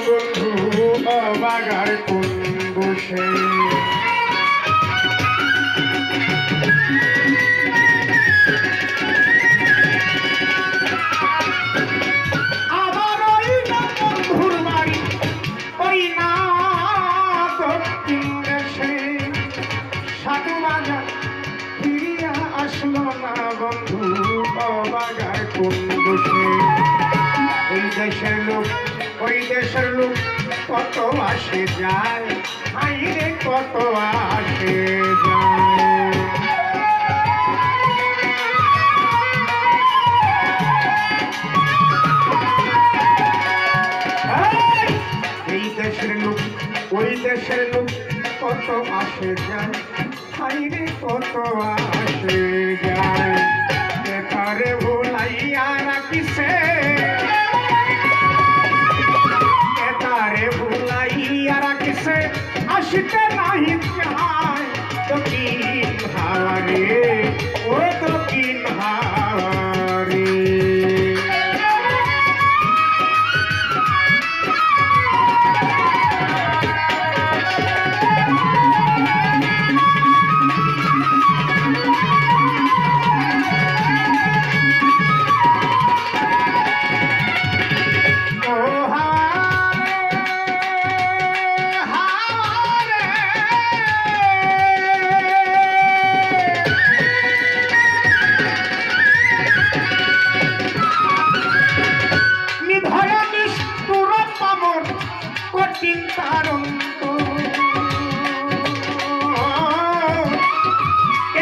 বন্ধু অবাগার কোন বসে আমার ওই না বন্ধুর বাড়ি ওই না দক্ষিণ দেশে সাধু বাজার ফিরিয়া আসলো না বন্ধু অবাগার কোন বসে এই দেশের লোক ওই দেশের লোক কত আসে যায় আইরে কত আসে যায় এই দেশের লোক ওই দেশের লোক কত আসে যায় আইরে কত আসে যায় তারে ভুলাইয়া রাখিছে আসতে নাহি চায় দক্ষিণ হাওয়ারে ও দক্ষিণ হাওয়ারে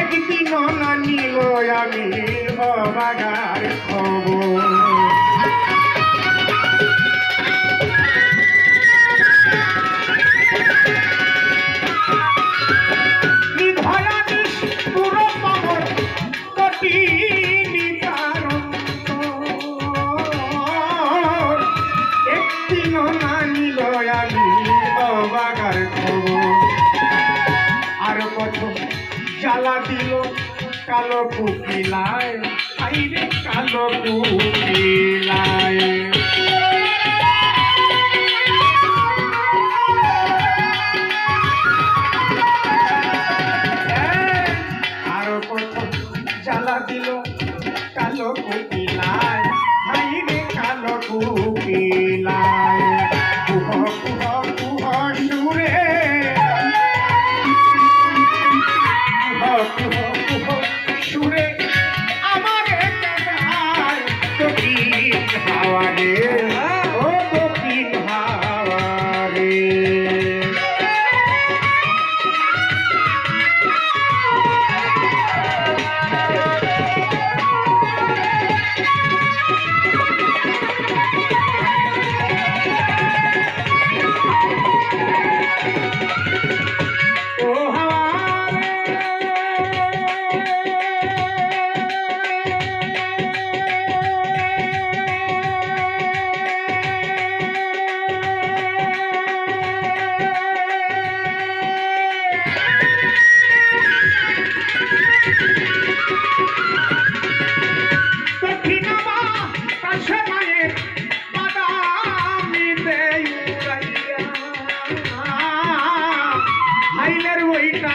একদিন না নিল আমি অবাগার খবর নিধয়া নিষ্ঠুর পাবর কঠিনী তারন্ত একদিন না নিল আমি অবাগার খবর আর কত জ্বালা দিল কালো কুকিলায় আইরে কালো কুকিলায় আরো কত জ্বালা দিল কালো কুকিলায় আইরে কালো কুকিলায় কুহ কুহ কুহ সুরে সুরে আমার দক্ষিণ হাওয়ারে ও দক্ষিণ হাওয়ারে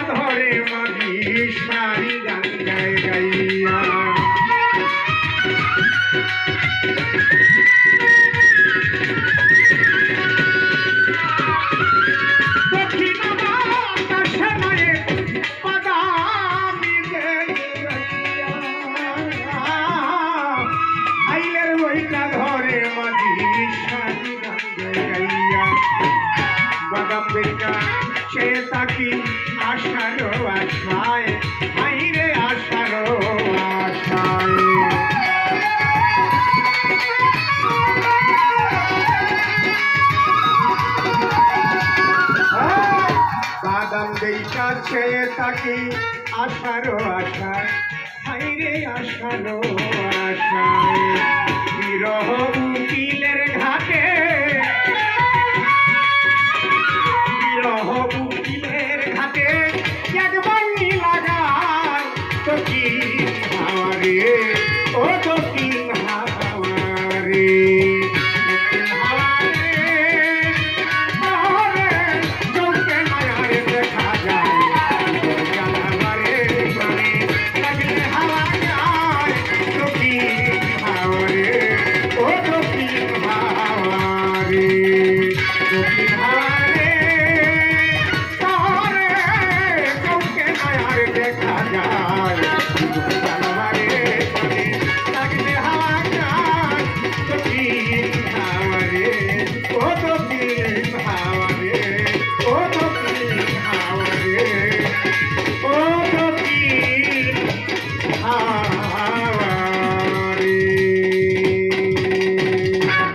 ধরে মাঝি সারি গান গায় গাইয়া আইলের বইটা ধরে মাঝি সারি গান গায় গাইয়া বাদাম বেকা সে তাকি আশারো আশায় আইরে আশারো আশায় বাদাম বেকা সে তাকি আশারো আশায় আইরে আশারো আশায় বিরহ